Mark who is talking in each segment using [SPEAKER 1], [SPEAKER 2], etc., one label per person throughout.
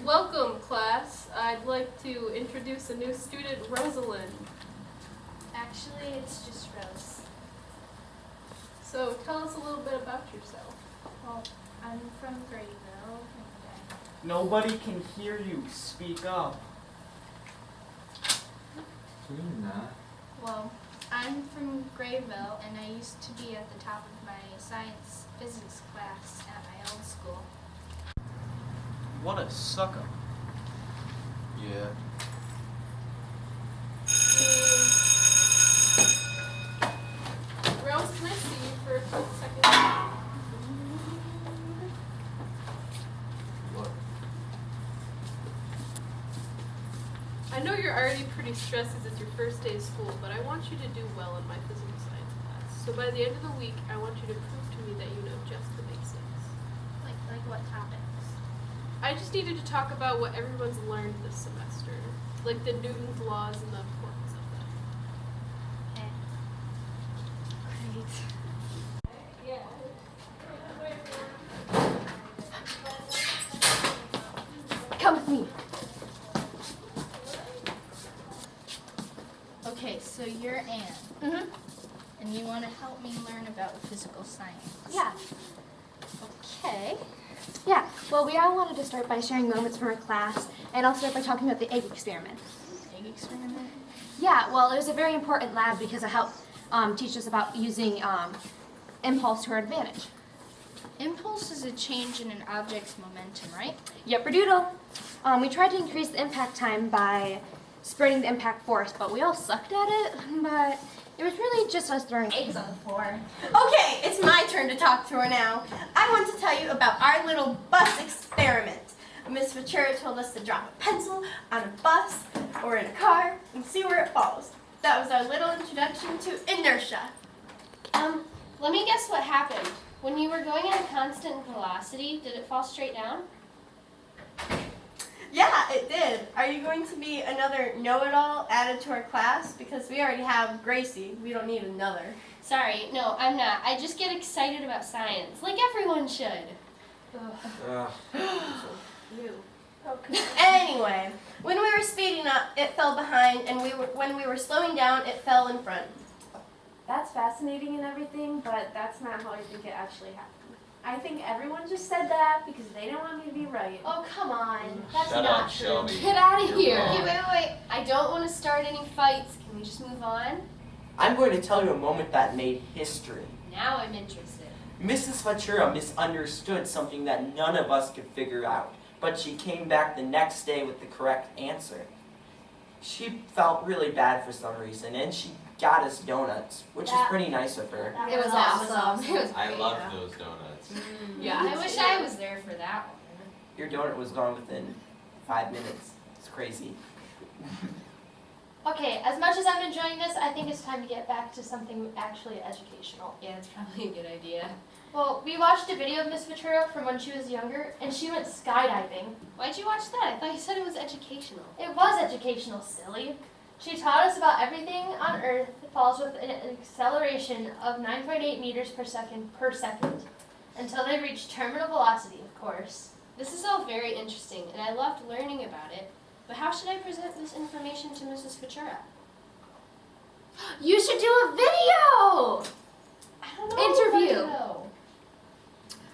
[SPEAKER 1] Welcome, class. I'd like to introduce a new student, Rosalind.
[SPEAKER 2] Actually, it's just Rose.
[SPEAKER 1] So tell us a little bit about yourself.
[SPEAKER 2] Well, I'm from Grayville.
[SPEAKER 3] Nobody can hear you. Speak up.
[SPEAKER 4] You're not.
[SPEAKER 2] Well, I'm from Grayville, and I used to be at the top of my science physics class at my old school.
[SPEAKER 3] What a sucker.
[SPEAKER 4] Yeah.
[SPEAKER 1] Rose, can I see you for a quick second?
[SPEAKER 4] What?
[SPEAKER 1] I know you're already pretty stressed as it's your first day of school, but I want you to do well in my physical science class. So by the end of the week, I want you to prove to me that you know just the basics.
[SPEAKER 2] Like what topics?
[SPEAKER 1] I just needed to talk about what everyone's learned this semester, like the Newton's laws and the importance of them.
[SPEAKER 2] Great.
[SPEAKER 5] Come with me.
[SPEAKER 2] Okay, so you're Anne,
[SPEAKER 5] Mm-hmm.
[SPEAKER 2] and you want to help me learn about physical science.
[SPEAKER 5] Yeah.
[SPEAKER 2] Okay.
[SPEAKER 5] Yeah. Well, we all wanted to start by sharing moments from our class, and I'll start by talking about the egg experiment.
[SPEAKER 2] Egg experiment?
[SPEAKER 5] Yeah. Well, it was a very important lab because it helped teach us about using impulse to our advantage.
[SPEAKER 2] Impulse is a change in an object's momentum, right?
[SPEAKER 5] Yep-a-doodle. We tried to increase the impact time by spreading the impact force, but we all sucked at it. But it was really just us throwing eggs on the floor.
[SPEAKER 6] Okay, it's my turn to talk to her now. I want to tell you about our little bus experiment. Miss Ventura told us to drop a pencil on a bus or in a car and see where it falls. That was our little introduction to inertia.
[SPEAKER 7] Let me guess what happened. When you were going at a constant velocity, did it fall straight down?
[SPEAKER 6] Yeah, it did. Are you going to be another know-it-all added to our class? Because we already have Gracie. We don't need another.
[SPEAKER 7] Sorry, no, I'm not. I just get excited about science, like everyone should.
[SPEAKER 6] Anyway, when we were speeding up, it fell behind, and when we were slowing down, it fell in front.
[SPEAKER 8] That's fascinating and everything, but that's not how I think it actually happened. I think everyone just said that because they didn't want me to be right.
[SPEAKER 7] Oh, come on. That's
[SPEAKER 4] Shut
[SPEAKER 7] not
[SPEAKER 4] up,
[SPEAKER 7] true.
[SPEAKER 4] Shelby.
[SPEAKER 7] Get out of
[SPEAKER 4] You're
[SPEAKER 7] here.
[SPEAKER 4] wrong.
[SPEAKER 7] Okay, wait. I don't want to start any fights. Can we just move on?
[SPEAKER 9] I'm going to tell you a moment that made history.
[SPEAKER 7] Now I'm interested.
[SPEAKER 9] Mrs. Ventura misunderstood something that none of us could figure out, but she came back the next day with the correct answer. She felt really bad for some reason, and she got us donuts, which is pretty nice of her.
[SPEAKER 5] It was awesome. It was
[SPEAKER 4] I
[SPEAKER 5] great.
[SPEAKER 4] love those donuts.
[SPEAKER 1] Yeah.
[SPEAKER 7] I wish I was there for that one.
[SPEAKER 9] Your donut was gone within 5 minutes. It's crazy.
[SPEAKER 7] Okay, as much as I'm enjoying this, I think it's time to get back to something actually educational. Yeah, that's probably a good idea. Well, we watched a video of Miss Ventura from when she was younger, and she went skydiving. Why'd you watch that? I thought you said it was educational. It was educational, silly. She taught us about everything on Earth falls with an acceleration of 9.8 meters per second until they reach terminal velocity, of course. This is all very interesting, and I loved learning about it. But how should I present this information to Mrs. Ventura?
[SPEAKER 5] You should do a video.
[SPEAKER 7] I don't know.
[SPEAKER 5] Interview.
[SPEAKER 7] What I know.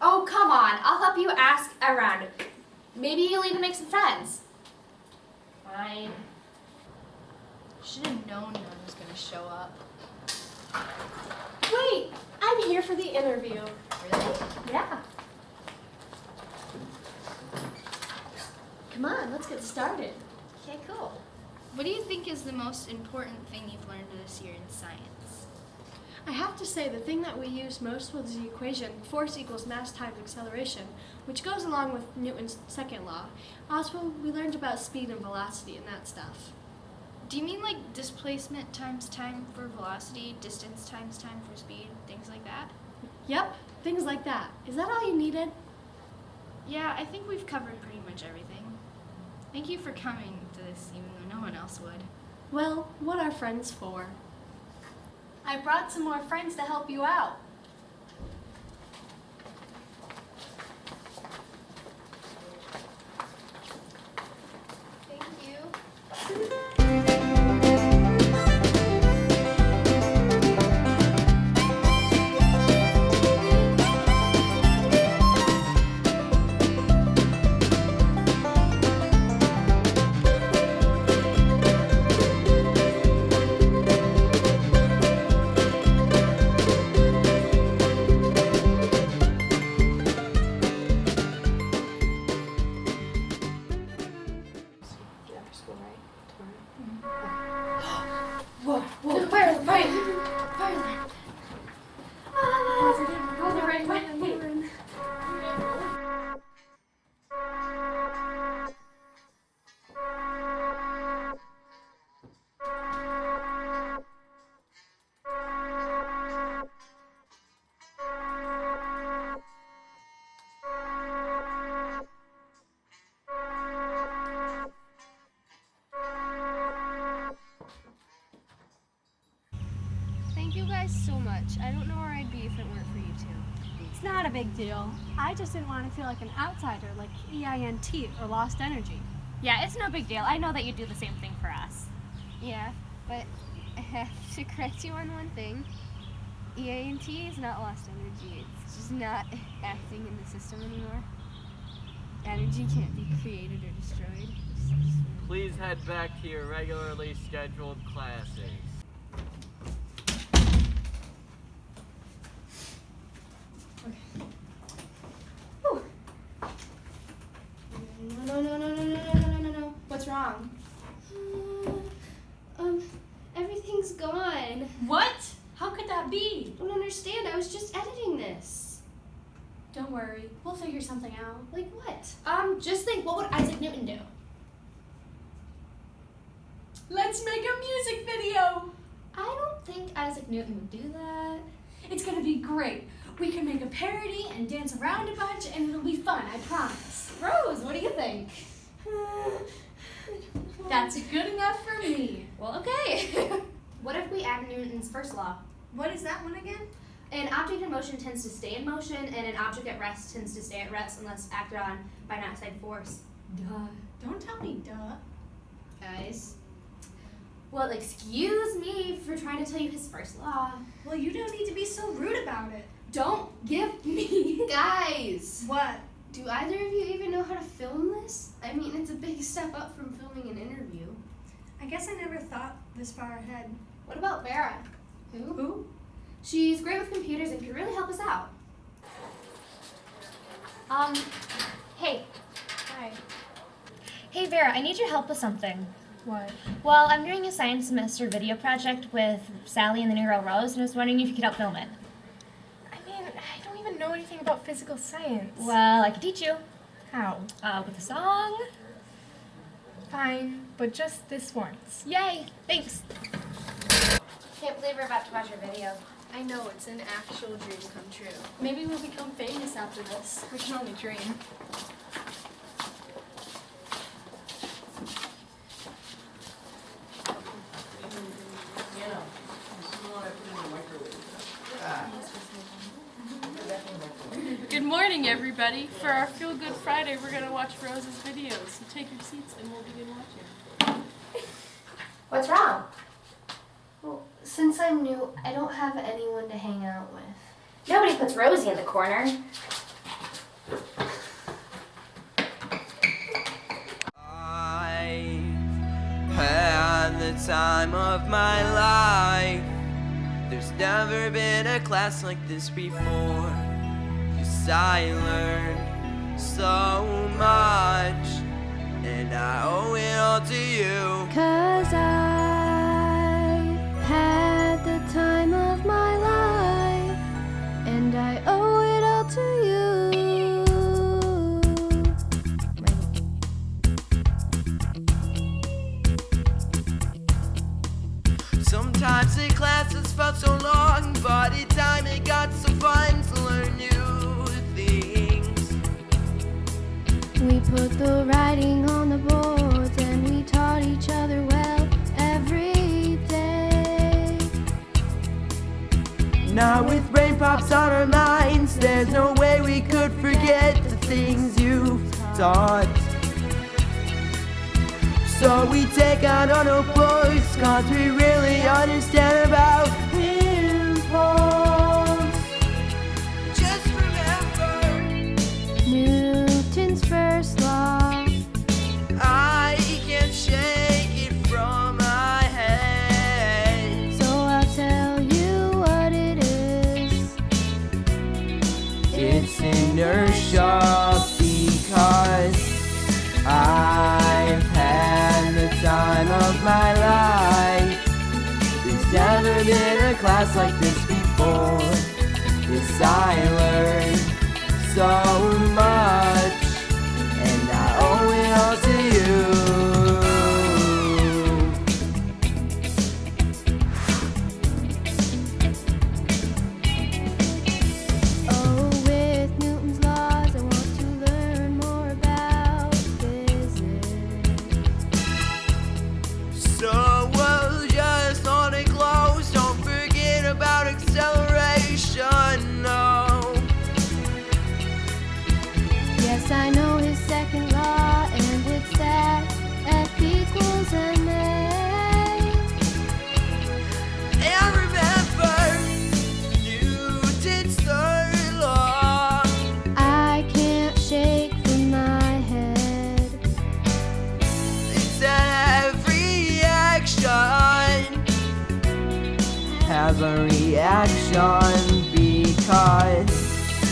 [SPEAKER 5] Oh, come on. I'll help you ask around. Maybe you'll even make some friends.
[SPEAKER 7] Fine.
[SPEAKER 2] Should have known no one was going to show up.
[SPEAKER 8] Wait, I'm here for the interview.
[SPEAKER 2] Really?
[SPEAKER 5] Yeah. Come on, let's get started.
[SPEAKER 2] Okay, cool. What do you think is the most important thing you've learned this year in science?
[SPEAKER 8] I have to say the thing that we used most was the equation force equals mass times acceleration, which goes along with Newton's second law. Also, we learned about speed and velocity and that stuff.
[SPEAKER 2] Do you mean like displacement times time for velocity, distance times time for speed, things like that?
[SPEAKER 8] Yep, things like that. Is that all you needed?
[SPEAKER 2] Yeah, I think we've covered pretty much everything. Thank you for coming to this, even though no one else would.
[SPEAKER 8] Well, what are friends for?
[SPEAKER 6] I brought some more friends to help you out.
[SPEAKER 8] guys so much. I don't know where I'd be if it weren't for you two.
[SPEAKER 10] It's not a big deal. I just didn't want to feel like an outsider, like EINT or lost energy.
[SPEAKER 11] Yeah, it's no big deal. I know that you do the same thing for us.
[SPEAKER 8] Yeah, but I have to correct you on one thing. EINT is not lost energy. It's just not acting in the system anymore. Energy can't be created or destroyed.
[SPEAKER 12] Please head back to your regularly scheduled classes.
[SPEAKER 6] No. What's wrong?
[SPEAKER 5] Everything's gone.
[SPEAKER 13] What? How could that be?
[SPEAKER 5] I don't understand. I was just editing this.
[SPEAKER 13] Don't worry, we'll figure something out.
[SPEAKER 5] Like what? Just think, what would Isaac Newton do?
[SPEAKER 13] Let's make a music video!
[SPEAKER 5] I don't think Isaac Newton would do that.
[SPEAKER 13] It's gonna be great. We can make a parody and dance around a bunch and it'll be fun, I promise.
[SPEAKER 5] Rose, what do you think?
[SPEAKER 13] That's good enough for me.
[SPEAKER 5] Well, okay. What if we add Newton's first law?
[SPEAKER 13] What is that one again?
[SPEAKER 5] An object in motion tends to stay in motion, and an object at rest tends to stay at rest unless acted on by an outside force.
[SPEAKER 13] Duh. Don't tell me duh.
[SPEAKER 5] Guys. Well, excuse me for trying to tell you his first law.
[SPEAKER 13] Well, you don't need to be so rude about it.
[SPEAKER 5] Don't give me... Guys!
[SPEAKER 13] What?
[SPEAKER 5] Do either of you even know how to film this? I mean, it's a big step up from filming an interview.
[SPEAKER 8] I guess I never thought this far ahead.
[SPEAKER 5] What about Vera?
[SPEAKER 13] Who?
[SPEAKER 5] She's great with computers and could really help us out.
[SPEAKER 11] Hey.
[SPEAKER 8] Hi.
[SPEAKER 11] Hey, Vera, I need your help with something.
[SPEAKER 8] What?
[SPEAKER 11] Well, I'm doing a science semester video project with Sally and the new girl Rose, and I was wondering if you could help film it.
[SPEAKER 14] I mean, I don't even know anything about physical science.
[SPEAKER 11] Well, I could teach you.
[SPEAKER 14] How?
[SPEAKER 11] With a song.
[SPEAKER 14] Fine, but just this once.
[SPEAKER 11] Yay, thanks.
[SPEAKER 5] Can't believe we're about to watch your video.
[SPEAKER 8] I know, it's an actual dream come true.
[SPEAKER 13] Maybe we'll become famous after this.
[SPEAKER 8] We can only dream.
[SPEAKER 1] Good morning, everybody. For our Feel Good Friday, we're going to watch Rose's videos. So take your seats and we'll begin watching.
[SPEAKER 5] What's wrong? Well, since I'm new, I don't have anyone to hang out with. Nobody puts Rosie in the corner.
[SPEAKER 9] I've had the time of my life. There's never been a class like this before. 'Cause I learned so much, and I owe it all to you.
[SPEAKER 10] 'Cause I had the time of my life, and I owe it all to you.
[SPEAKER 9] Sometimes the classes felt so long, but in time it got so fun to learn new things.
[SPEAKER 10] We put the writing on the boards, and we taught each other well every day.
[SPEAKER 9] Now with brain pops on our minds, there's no way we could forget the things you taught. So we take out our notebooks, 'cause we really understand about impulse. Just remember
[SPEAKER 10] Newton's first law.
[SPEAKER 9] I can't shake it from my head.
[SPEAKER 10] So I'll tell you what it is.
[SPEAKER 9] It's inertia, because I've had the time of my life. There's never been a class like this before. Yes, I learned so much, and I owe it all to you.
[SPEAKER 10] Oh, with Newton's laws, I want to learn more about physics.
[SPEAKER 9] So we'll just hold it close. Don't forget about have a reaction because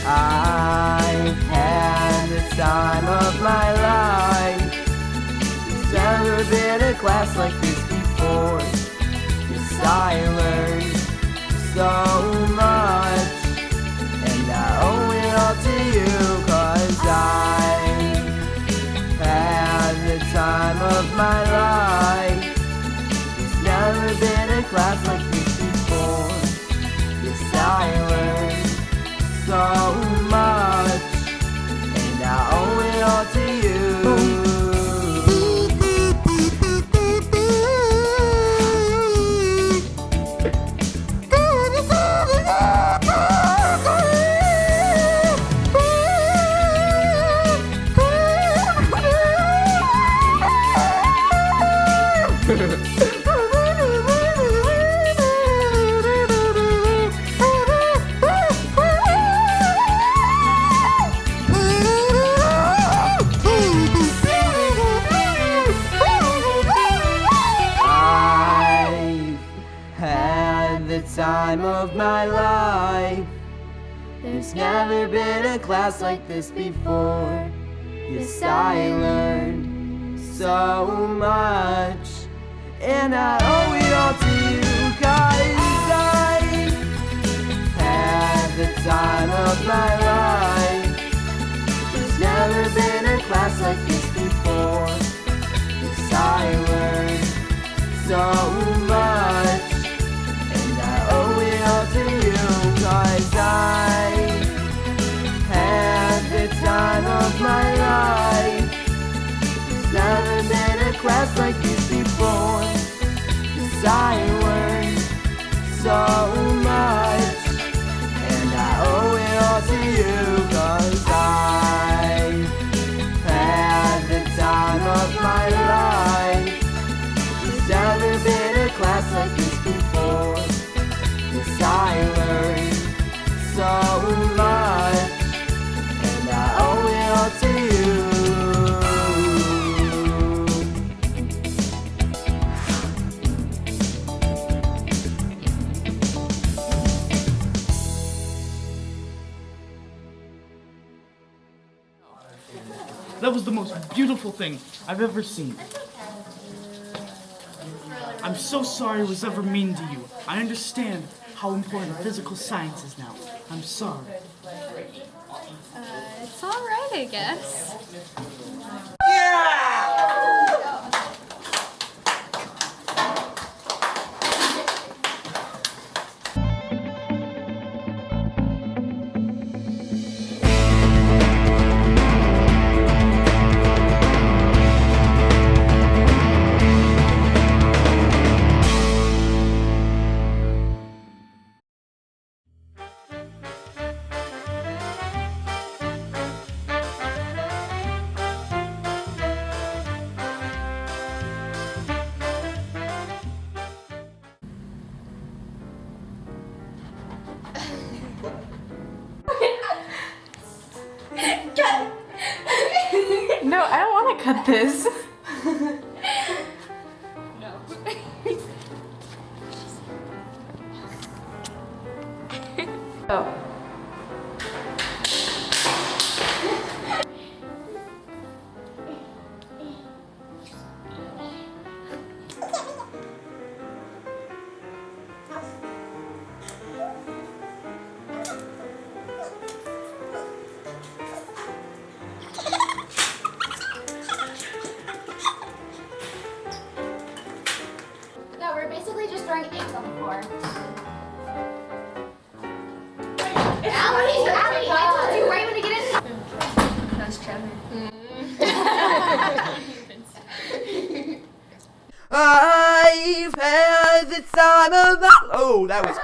[SPEAKER 9] I've had the time of my life. There's never been a class like this before. Yes, I learned so much, and I owe it all to you, 'cause I've had the time of my life. There's never been a class like this before. Yes, I learned so much, and I owe it all to you. Time of my life. There's never been a class like this before. Yes, I learned so much, and I owe it all to you, 'cause I had the time of my life. There's never been a class like this before. Yes, I learned so much, owe it all to you, 'cause I had the time of my life. There's never been a class like this before. Yes, I learned so much, and I owe it all to you, 'cause I had the time of my life. There's never been a class like this before. Yes, I learned so much, and I owe it all to you.
[SPEAKER 3] That was the most beautiful thing I've ever seen. I'm so sorry I was ever mean to you. I understand how important physical science is now. I'm sorry.
[SPEAKER 8] It's all right, I guess.
[SPEAKER 14] No, I don't want to cut this. Oh.
[SPEAKER 5] No, we're basically just throwing eggs on the floor. Allie, I told you right when to get in.
[SPEAKER 2] That's Trevor.
[SPEAKER 9] I've had the time of my... Oh, that was